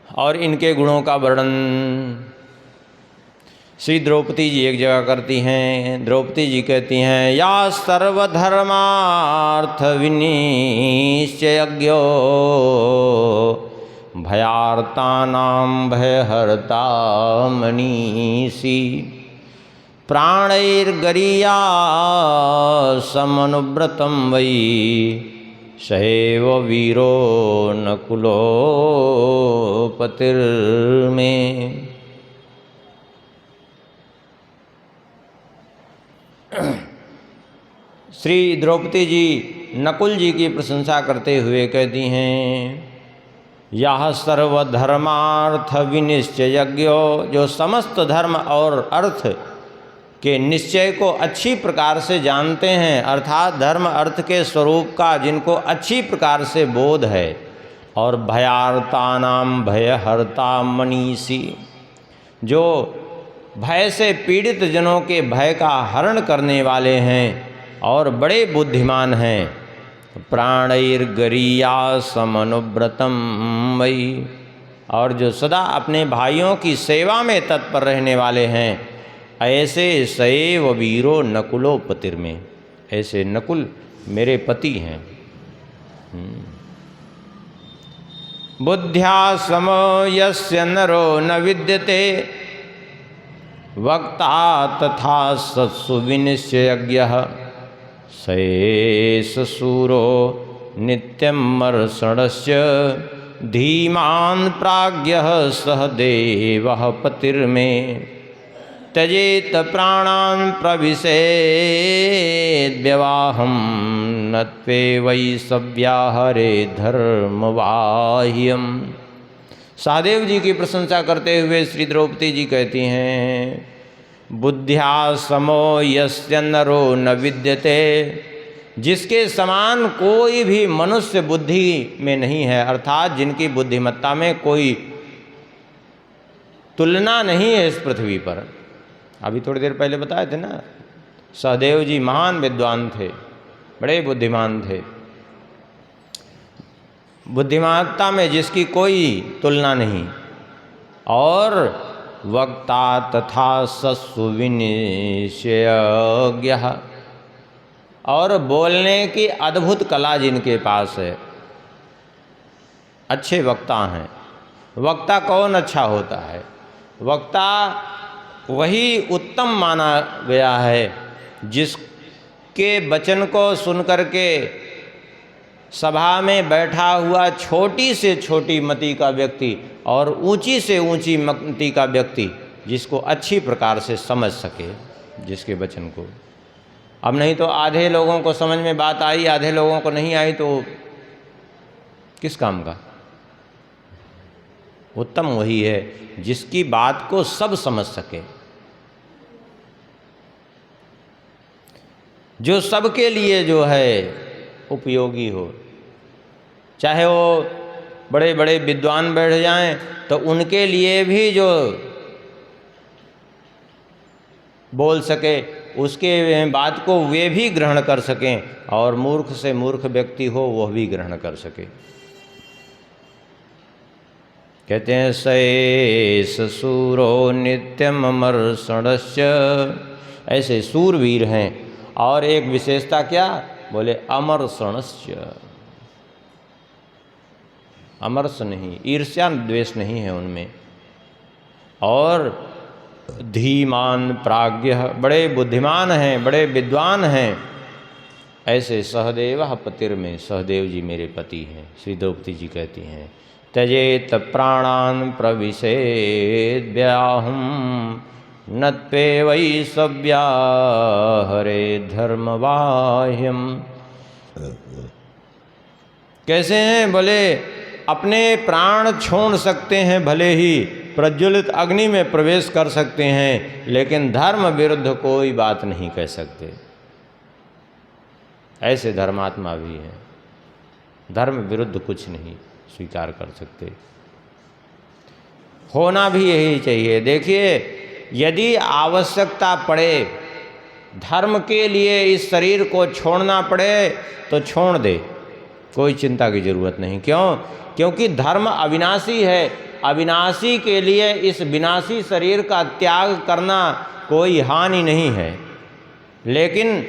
और इनके गुणों का वर्णन श्री द्रौपदी जी एक जगह करती हैं। द्रौपदी जी कहती हैं, या सर्वधर्मार्थ विनिश्चयज्ञो भयार्तानां भयहर्ता मनीषी प्राणैर्गरीया समनुव्रतं वै सैव वीरो नकुलो पतिर्मे। श्री द्रौपदी जी नकुल जी की प्रशंसा करते हुए कहती हैं, यह सर्वधर्मार्थ विनिश्चयज्ञो, जो समस्त धर्म और अर्थ के निश्चय को अच्छी प्रकार से जानते हैं, अर्थात धर्म अर्थ के स्वरूप का जिनको अच्छी प्रकार से बोध है, और भयार्तानाम भयहर्ता मनीषी, जो भय से पीड़ित जनों के भय का हरण करने वाले हैं और बड़े बुद्धिमान हैं, प्राणैर्गरीयासमनुव्रतं वै, और जो सदा अपने भाइयों की सेवा में तत्पर रहने वाले हैं, ऐसे सैव वीरो नकुलो पतिर्मे, ऐसे नकुल मेरे पति हैं। बुद्ध्या समयस्य नरो न विद्यते, वक्ता तथा सत्सु विनिश्चयज्ञः, सएष सूरो नित्यमर्षणस्य, धीमान् प्राज्ञः सह देवः पतिर्मे, त्यजेत प्राणान् प्रविशेद्व्यवाहं, न त्वे वै सव्याहरे धर्मवाह्यम्। सहदेव जी की प्रशंसा करते हुए श्री द्रौपदी जी कहती हैं, बुद्ध्या समो यस्य नरो न विद्यते, जिसके समान कोई भी मनुष्य बुद्धि में नहीं है, अर्थात जिनकी बुद्धिमत्ता में कोई तुलना नहीं है इस पृथ्वी पर। अभी थोड़ी देर पहले बताए थे ना, सहदेव जी महान विद्वान थे, बड़े बुद्धिमान थे, बुद्धिमानता में जिसकी कोई तुलना नहीं, और वक्ता तथा सत्सु विनिश्चयज्ञः, और बोलने की अद्भुत कला जिनके पास है, अच्छे वक्ता हैं। वक्ता कौन अच्छा होता है? वक्ता वही उत्तम माना गया है जिसके वचन को सुनकर के सभा में बैठा हुआ छोटी से छोटी मति का व्यक्ति और ऊंची से ऊंची मति का व्यक्ति जिसको अच्छी प्रकार से समझ सके जिसके वचन को। अब नहीं तो आधे लोगों को समझ में बात आई, आधे लोगों को नहीं आई, तो किस काम का? उत्तम वही है जिसकी बात को सब समझ सके, जो सबके लिए जो है उपयोगी हो। चाहे वो बड़े बड़े विद्वान बैठ जाएं तो उनके लिए भी जो बोल सके, उसके बात को वे भी ग्रहण कर सकें, और मूर्ख से मूर्ख व्यक्ति हो वह भी ग्रहण कर सके। कहते हैं सएष सूरो नित्यम अमर्षणस्य, ऐसे सूरवीर हैं। और एक विशेषता क्या? बोले अमर्षणस्य, अमर्ष नहीं, ईर्ष्या द्वेष नहीं है उनमें। और धीमान प्राज्ञ, बड़े बुद्धिमान हैं, बड़े विद्वान हैं। ऐसे सहदेव पतिर्मे, सहदेव जी मेरे पति हैं। श्री द्रौपदी जी कहती हैं त्यजेत प्राणान् प्रविशेद्व्याहुं, न त्वे वै सव्याहरे धर्मवाह्यम्। कैसे हैं? बोले अपने प्राण छोड़ सकते हैं, भले ही प्रज्वलित अग्नि में प्रवेश कर सकते हैं, लेकिन धर्म विरुद्ध कोई बात नहीं कह सकते। ऐसे धर्मात्मा भी हैं, धर्म विरुद्ध कुछ नहीं स्वीकार कर सकते। होना भी यही चाहिए। देखिए, यदि आवश्यकता पड़े, धर्म के लिए इस शरीर को छोड़ना पड़े तो छोड़ दे, कोई चिंता की जरूरत नहीं। क्यों? क्योंकि धर्म अविनाशी है। अविनाशी के लिए इस विनाशी शरीर का त्याग करना कोई हानि नहीं है, लेकिन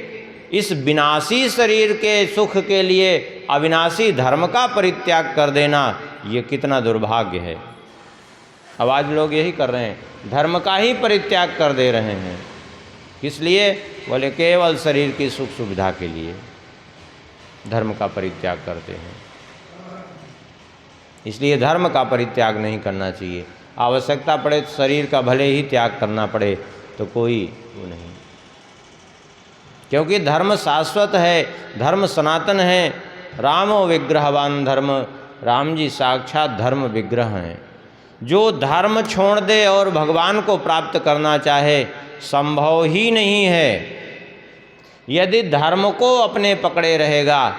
इस विनाशी शरीर के सुख के लिए अविनाशी धर्म का परित्याग कर देना, ये कितना दुर्भाग्य है। अब आज लोग यही कर रहे हैं, धर्म का ही परित्याग कर दे रहे हैं। किस लिए? बोले केवल शरीर की सुख सुविधा के लिए धर्म का परित्याग करते हैं। इसलिए धर्म का परित्याग नहीं करना चाहिए। आवश्यकता पड़े तो शरीर का भले ही त्याग करना पड़े तो कोई वो नहीं, क्योंकि धर्म शाश्वत है, धर्म सनातन है। रामो विग्रहवान धर्म, राम जी साक्षात धर्म विग्रह हैं। जो धर्म छोड़ दे और भगवान को प्राप्त करना चाहे, संभव ही नहीं है। यदि धर्म को अपने पकड़े रहेगा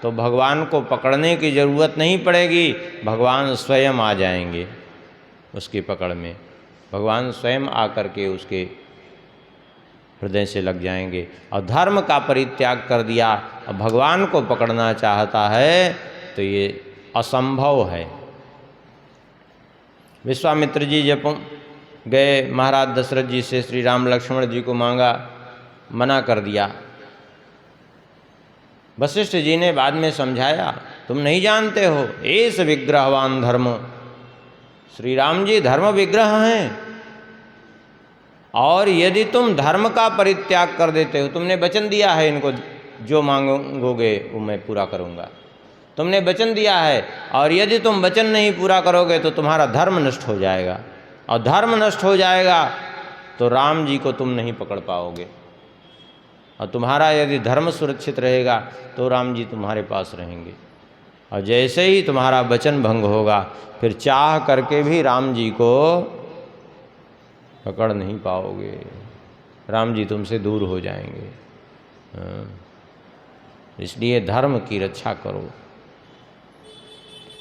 तो भगवान को पकड़ने की जरूरत नहीं पड़ेगी, भगवान स्वयं आ जाएंगे उसकी पकड़ में। भगवान स्वयं आकर के उसके हृदय से लग जाएंगे। और धर्म का परित्याग कर दिया और भगवान को पकड़ना चाहता है तो ये असंभव है। विश्वामित्र जी जब गए महाराज दशरथ जी से श्री राम लक्ष्मण जी को मांगा, मना कर दिया। वशिष्ठ जी ने बाद में समझाया, तुम नहीं जानते हो, एस विग्रहवान धर्म, श्री राम जी धर्म विग्रह हैं। और यदि तुम धर्म का परित्याग कर देते हो, तुमने वचन दिया है इनको जो मांगोगे वो मैं पूरा करूंगा, तुमने वचन दिया है, और यदि तुम वचन नहीं पूरा करोगे तो तुम्हारा धर्म नष्ट हो जाएगा, और धर्म नष्ट हो जाएगा तो राम जी को तुम नहीं पकड़ पाओगे, और तुम्हारा यदि धर्म सुरक्षित रहेगा तो राम जी तुम्हारे पास रहेंगे। और जैसे ही तुम्हारा वचन भंग होगा फिर चाह करके भी राम जी को पकड़ नहीं पाओगे, राम जी तुमसे दूर हो जाएंगे। इसलिए धर्म की रक्षा करो।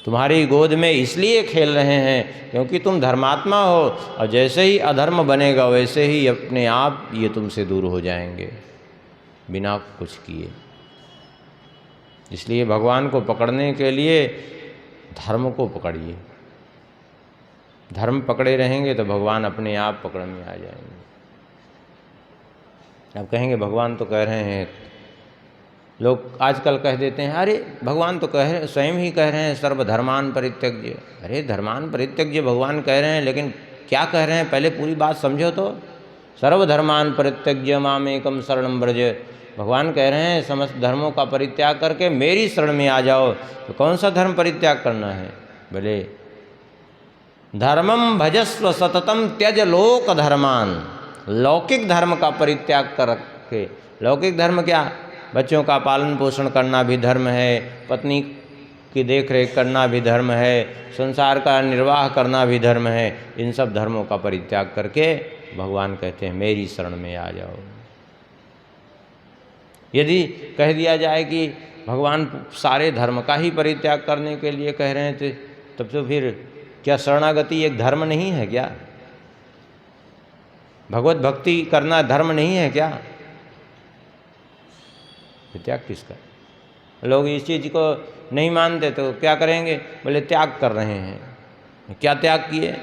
तुम्हारी गोद में इसलिए खेल रहे हैं क्योंकि तुम धर्मात्मा हो, और जैसे ही अधर्म बनेगा वैसे ही अपने आप ये तुमसे दूर हो जाएंगे बिना कुछ किए। इसलिए भगवान को पकड़ने के लिए धर्म को पकड़िए। धर्म पकड़े रहेंगे तो भगवान अपने आप पकड़ में आ जाएंगे। अब कहेंगे भगवान तो कह रहे हैं, लोग आजकल कह देते हैं अरे भगवान तो स्वयं ही कह रहे हैं सर्वधर्मान परित्यज्य। अरे धर्मान परित्यज्य भगवान कह रहे हैं, लेकिन क्या कह रहे हैं पहले पूरी बात समझो तो। सर्वधर्मान परित्यज्य माम एकम शरणम व्रज, भगवान कह रहे हैं समस्त धर्मों का परित्याग करके मेरी शरण में आ जाओ। तो कौन सा धर्म परित्याग करना है? बोले धर्मम भजस्व सततम त्यज लोक धर्मान, लौकिक धर्म का परित्याग करके। लौकिक धर्म क्या? बच्चों का पालन पोषण करना भी धर्म है, पत्नी की देखरेख करना भी धर्म है, संसार का निर्वाह करना भी धर्म है। इन सब धर्मों का परित्याग करके भगवान कहते हैं मेरी शरण में आ जाओ। यदि कह दिया जाए कि भगवान सारे धर्म का ही परित्याग करने के लिए कह रहे थे, तब तो फिर क्या शरणागति एक धर्म नहीं है क्या? भगवत भक्ति करना धर्म नहीं है क्या? त्याग किसका? लोग इस चीज़ को नहीं मानते तो क्या करेंगे? बोले त्याग कर रहे हैं। क्या त्याग किए?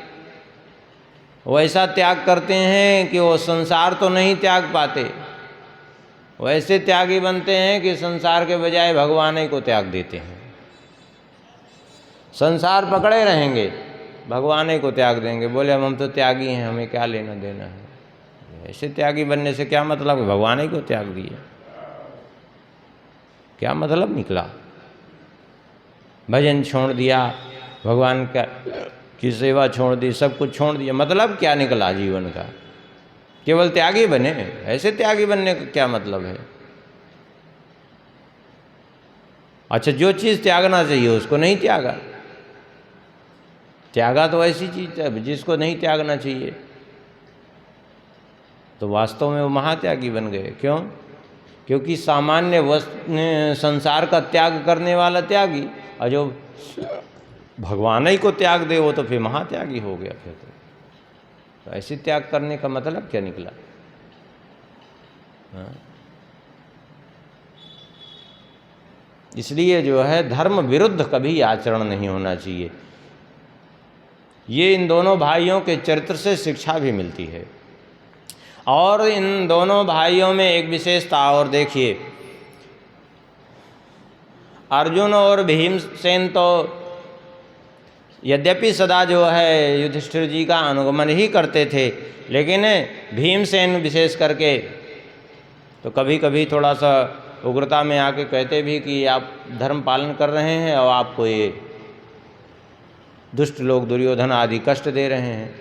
वैसा त्याग करते हैं कि वो संसार तो नहीं त्याग पाते, वैसे त्यागी बनते हैं कि संसार के बजाय भगवान ही को त्याग देते हैं। संसार पकड़े रहेंगे, भगवान ही को त्याग देंगे। बोले हम तो त्यागी हैं, हमें क्या लेना देना है। ऐसे त्यागी बनने से क्या मतलब? भगवान ही को त्याग दिए, क्या मतलब निकला? भजन छोड़ दिया, भगवान की सेवा छोड़ दी, सब कुछ छोड़ दिया, मतलब क्या निकला जीवन का? केवल त्यागी बने। ऐसे त्यागी बनने का क्या मतलब है? अच्छा, जो चीज़ त्यागना चाहिए उसको नहीं त्यागा। त्यागा तो ऐसी चीज़ है जिसको नहीं त्यागना चाहिए, तो वास्तव में वो महात्यागी बन गए। क्यों? क्योंकि सामान्य संसार का त्याग करने वाला त्यागी, और जो भगवान ही को त्याग दे वो तो फिर महात्यागी हो गया। फिर तो ऐसे त्याग करने का मतलब क्या निकला? हाँ? इसलिए जो है धर्म विरुद्ध कभी आचरण नहीं होना चाहिए। ये इन दोनों भाइयों के चरित्र से शिक्षा भी मिलती है। और इन दोनों भाइयों में एक विशेषता और देखिए, अर्जुन और भीमसेन तो यद्यपि सदा जो है युधिष्ठिर जी का अनुगमन ही करते थे, लेकिन भीमसेन विशेष करके तो कभी कभी थोड़ा सा उग्रता में आके कहते भी कि आप धर्म पालन कर रहे हैं और आपको ये दुष्ट लोग दुर्योधन आदि कष्ट दे रहे हैं।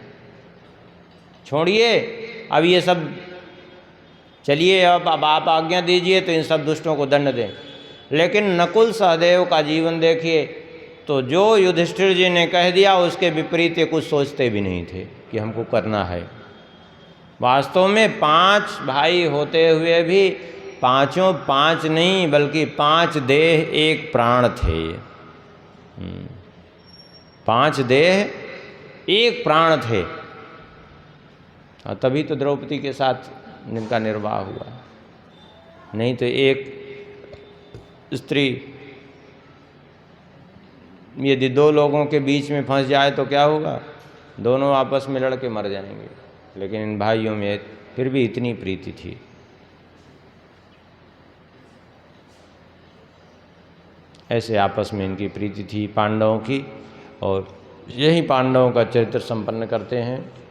छोड़िए अब ये सब, चलिए अब आप आज्ञा दीजिए तो इन सब दुष्टों को दंड दें। लेकिन नकुल सहदेव का जीवन देखिए, तो जो युधिष्ठिर जी ने कह दिया उसके विपरीत ये कुछ सोचते भी नहीं थे कि हमको करना है। वास्तव में 5 भाई होते हुए भी पांचों 5 नहीं बल्कि 5 देह 1 प्राण थे। 5 देह 1 प्राण थे। और तभी तो द्रौपदी के साथ जिनका निर्वाह हुआ। नहीं तो एक स्त्री यदि दो लोगों के बीच में फंस जाए तो क्या होगा? दोनों आपस में लड़ के मर जाएंगे। लेकिन इन भाइयों में फिर भी इतनी प्रीति थी। ऐसे आपस में इनकी प्रीति थी पांडवों की, और यही पांडवों का चरित्र संपन्न करते हैं।